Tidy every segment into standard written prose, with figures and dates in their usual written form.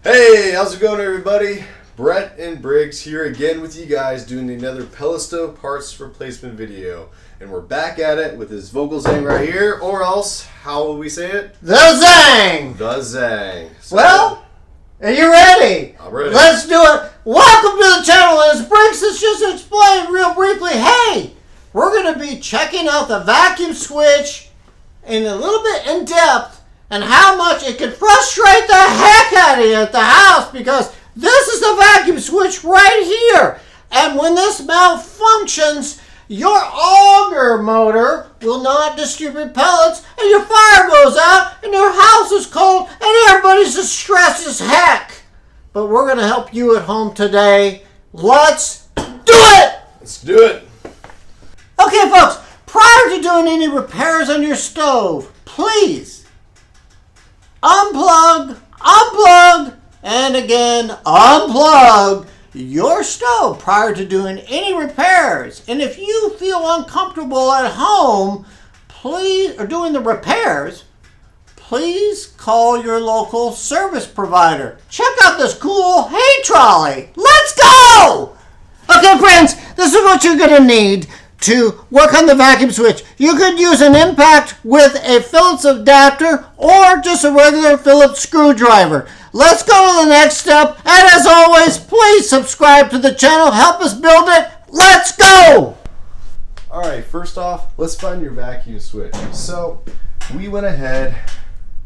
Hey, how's it going, everybody? Brett and Briggs here again with you guys doing another pellet stove parts replacement video. And we're back at it with this Vogelzang right here, or else, how will we say it? The Zang! The Zang. So, well, are you ready? I'm ready. Let's do it. Welcome to the channel. As Briggs has just explained real briefly, hey, we're going to be checking out the vacuum switch in a little bit in depth and how much it can frustrate the heck out of you at the house, because this is the vacuum switch right here. And when this malfunctions, your auger motor will not distribute pellets, and your fire goes out, and your house is cold, and everybody's just stressed as heck. But we're going to help you at home today. Let's do it! Let's do it. Okay, folks, prior to doing any repairs on your stove, please unplug, and again, unplug your stove prior to doing any repairs. And if you feel uncomfortable at home, please, or doing the repairs, please call your local service provider. Check out this cool hay trolley. Let's go! Okay, friends, this is what you're going to need to work on the vacuum switch. You could use an impact with a Phillips adapter or just a regular Phillips screwdriver. Let's go to the next step, and as always, please subscribe to the channel. Help us build it. Let's go! Alright, first off, let's find your vacuum switch. So, we went ahead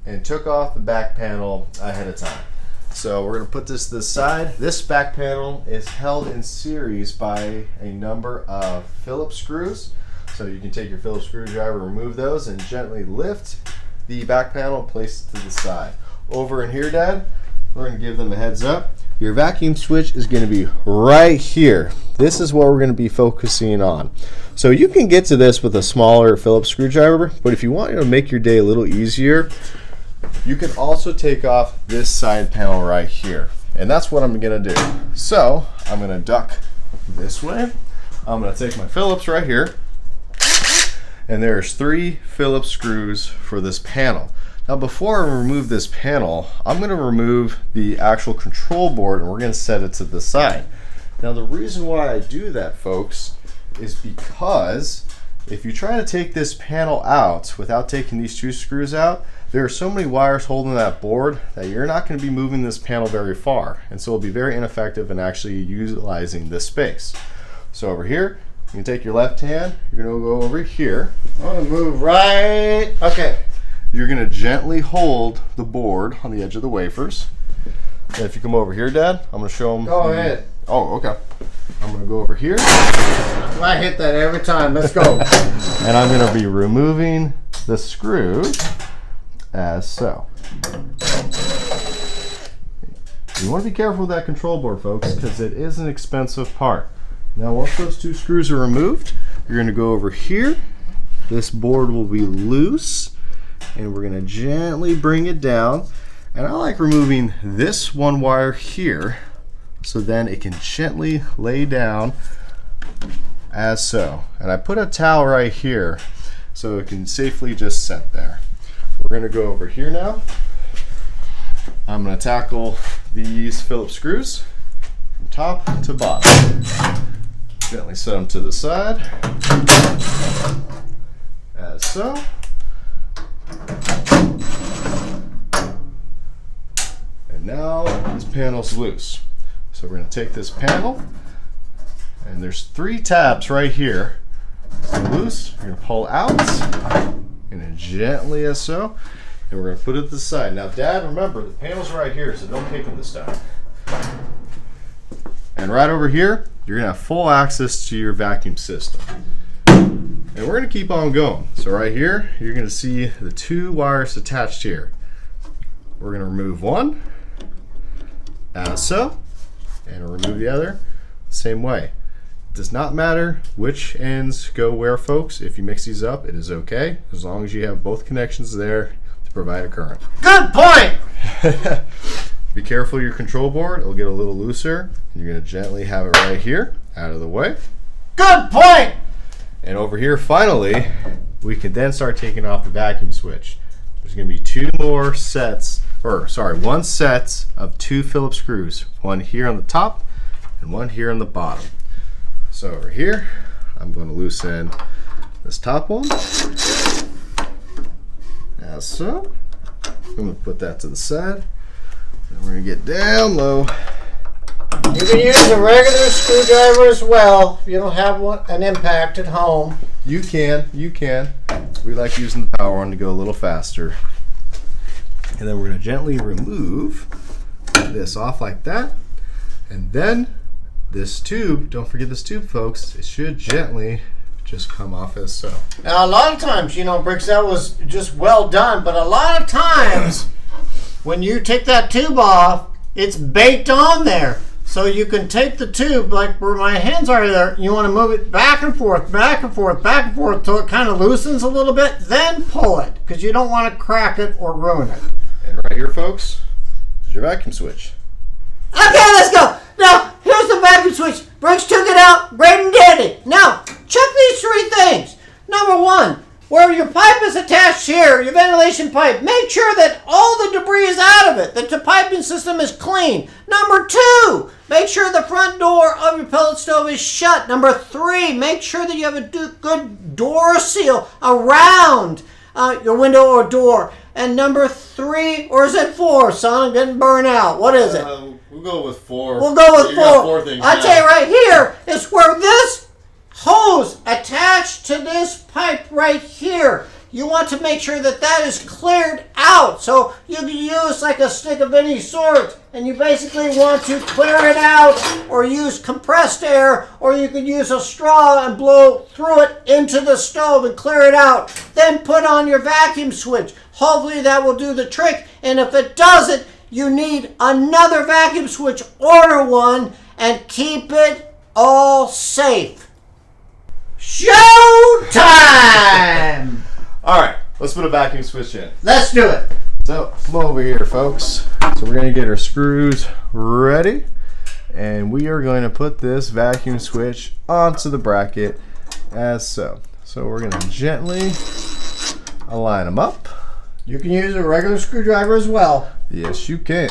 and took off the back panel ahead of time. So we're going to put this to the side. This back panel is held in series by a number of Phillips screws. So you can take your Phillips screwdriver, remove those, and gently lift the back panel and place it to the side. Over in here, Dad, we're going to give them a heads up. Your vacuum switch is going to be right here. This is what we're going to be focusing on. So you can get to this with a smaller Phillips screwdriver, but if you want to make your day a little easier, you can also take off this side panel right here. And that's what I'm going to do. So I'm going to duck this way. I'm going to take my Phillips right here. And there's 3 Phillips screws for this panel. Now before I remove this panel, I'm going to remove the actual control board and we're going to set it to the side. Now the reason why I do that, folks, is because if you try to take this panel out without taking these 2 screws out, there are so many wires holding that board that you're not going to be moving this panel very far, and so it'll be very ineffective in actually utilizing this space. So over here, you can take your left hand, you're going to go over here. I want to move right. Okay. You're going to gently hold the board on the edge of the wafers. And if you come over here, Dad, I'm going to show them. Go ahead. Oh, okay. I'm going to go over here. I hit that every time. Let's go. And I'm going to be removing the screws as so. You want to be careful with that control board, folks, because it is an expensive part. Now once those 2 screws are removed, you're going to go over here. This board will be loose, and we're going to gently bring it down. And I like removing this one wire here, so then it can gently lay down as so. And I put a towel right here so it can safely just set there. We're going to go over here now. I'm going to tackle these Phillips screws from top to bottom. Gently set them to the side, as so. And now this panel's loose. So we're going to take this panel, and there's 3 tabs right here. So loose, you're going to pull out, and gently as so, and we're going to put it to the side. Now, Dad, remember, the panel's right here, so don't kick them this time. And right over here, you're going to have full access to your vacuum system. And we're going to keep on going. So right here, you're going to see the 2 wires attached here. We're going to remove one, as so, and remove the other the same way. Does not matter which ends go where, folks. If you mix these up, it is okay, as long as you have both connections there to provide a current. Good point! Be careful your control board, it'll get a little looser. You're going to gently have it right here, out of the way. Good point! And over here, finally, we can then start taking off the vacuum switch. There's going to be 2 more sets one set of 2 Phillips screws. One here on the top and one here on the bottom. So over here, I'm going to loosen this top one, as so. I'm going to put that to the side. And we're going to get down low. You can use a regular screwdriver as well if you don't have an impact at home. You can. We like using the power one to go a little faster. And then we're going to gently remove this off like that. And then this tube, don't forget this tube, folks, it should gently just come off as so. Now, a lot of times, Bricks, that was just well done, but a lot of times when you take that tube off, it's baked on there. So you can take the tube, like where my hands are there, you want to move it back and forth, back and forth, back and forth till it kind of loosens a little bit, then pull it, because you don't want to crack it or ruin it. And right here, folks, is your vacuum switch. Okay, let's go. Now, here's the vacuum switch. Briggs took it out, great and dandy. Now, check these 3 things. Number 1, where your pipe is attached here, your ventilation pipe, make sure that all the debris is out of it, that the piping system is clean. Number 2, make sure the front door of your pellet stove is shut. Number 3, make sure that you have a good door seal around your window or door. And number 3, or is it 4, son? I'm getting burned out. What is it? We'll go with 4. We'll go with You 4. got 4 things I'll now. tell you right here is where this hose attached to this pipe right here. You want to make sure that that is cleared out. So you can use like a stick of any sort, and you basically want to clear it out, or use compressed air, or you can use a straw and blow through it into the stove and clear it out. Then put on your vacuum switch. Hopefully that will do the trick, and if it doesn't, you need another vacuum switch. Order one and keep it all safe. Show time! All right, let's put a vacuum switch in. Let's do it. So come over here, folks. So we're going to get our screws ready, and we are going to put this vacuum switch onto the bracket as so. So we're going to gently align them up. You can use a regular screwdriver as well. Yes, you can.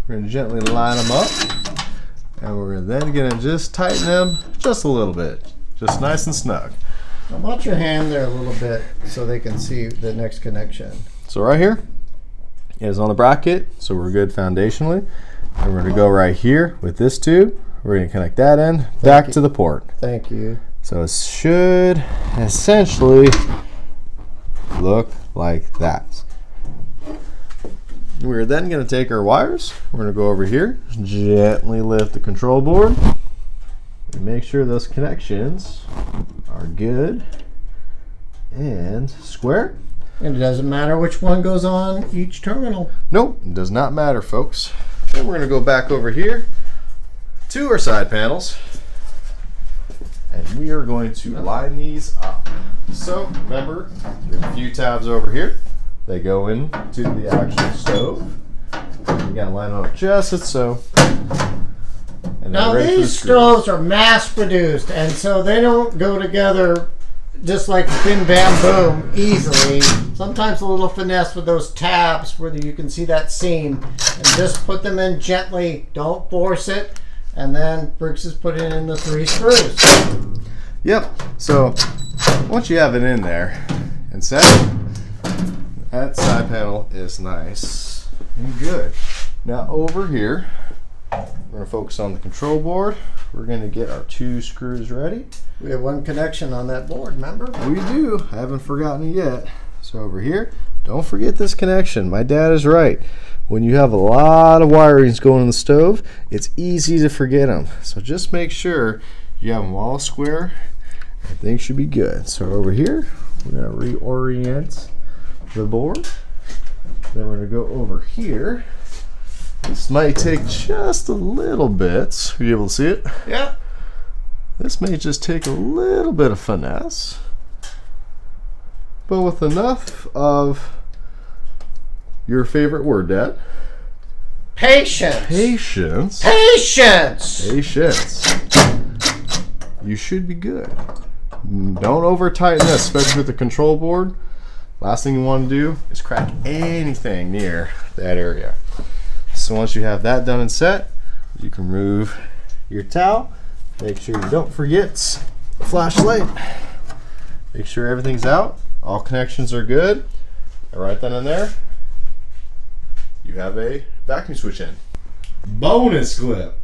We're going to gently line them up, and we're then going to just tighten them just a little bit, just nice and snug. Now watch your hand there a little bit so they can see the next connection. So right here is on the bracket, so we're good foundationally. And we're going to go right here with this tube. We're going to connect that in back to the port. Thank you. So it should essentially look like that. We're then going to take our wires. We're going to go over here, gently lift the control board, and make sure those connections are good and square. And it doesn't matter which one goes on each terminal. Nope, it does not matter, folks. Then we're going to go back over here to our side panels, and we are going to line these up. So remember, there's a few tabs over here. They go into the actual stove. You got to line them up just as so. And Now these stoves are mass produced, and so they don't go together just like bim bam boom easily. Sometimes a little finesse with those tabs where you can see that seam, and just put them in gently. Don't force it. And then Briggs is putting in the 3 screws. Yep. So once you have it in there and set, that side panel is nice and good. Now over here, we're going to focus on the control board. We're going to get our 2 screws ready. We have one connection on that board, remember? We do. I haven't forgotten it yet. So over here, don't forget this connection. My dad is right. When you have a lot of wirings going in the stove, it's easy to forget them. So just make sure you have them all square, and things should be good. So over here, we're going to reorient the board. Then we're going to go over here. This might take just a little bit. Are you able to see it? Yeah. This may just take a little bit of finesse, but with enough of your favorite word, Dad. Patience. Patience. Patience. Patience. You should be good. Don't over tighten this, especially with the control board. Last thing you want to do is crack anything near that area. So once you have that done and set, you can remove your towel. Make sure you don't forget the flashlight. Make sure everything's out. All connections are good. And right then and there, you have a vacuum switch in. Bonus clip.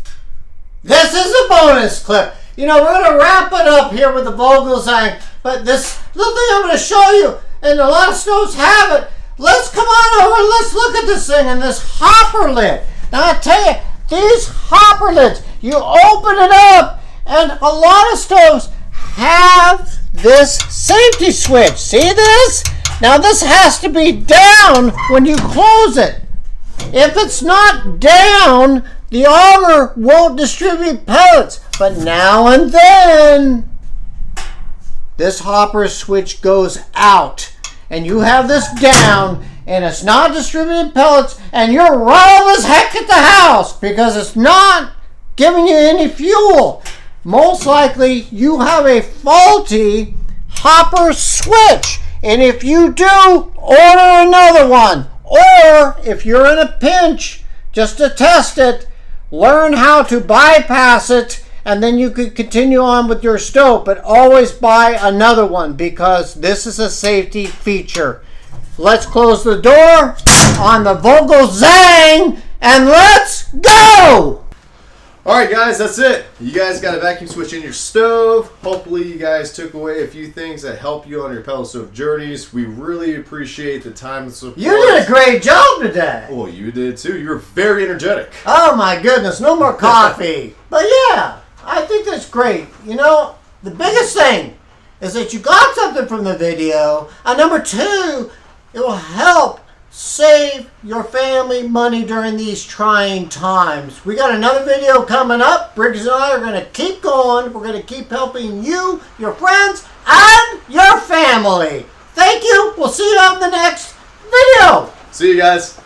This is a bonus clip. You know, we're going to wrap it up here with the Vogelzang, but this little thing I'm going to show you, and a lot of stoves have it. Let's come on over and let's look at this thing and this hopper lid. Now I tell you, these hopper lids, you open it up, and a lot of stoves have this safety switch. See this? Now this has to be down when you close it. If it's not down, the auger won't distribute pellets. But now and then, this hopper switch goes out, and you have this down, and it's not distributing pellets, and you're wrong as heck at the house because it's not giving you any fuel. Most likely, you have a faulty hopper switch, and if you do, order another one. Or if you're in a pinch, just to test it, learn how to bypass it, and then you could continue on with your stove. But always buy another one because this is a safety feature. Let's close the door on the Vogelzang and let's go! Alright guys, that's it. You guys got a vacuum switch in your stove. Hopefully you guys took away a few things that help you on your pellet stove journeys. We really appreciate the time and support. You did a great job today. Well, you did too. You were very energetic. Oh my goodness, no more coffee. But yeah, I think that's great. You know, the biggest thing is that you got something from the video. And number two, it will help save your family money during these trying times. We got another video coming up. Briggs and I are going to keep going. We're going to keep helping you, your friends, and your family. Thank you. We'll see you on the next video. See you guys.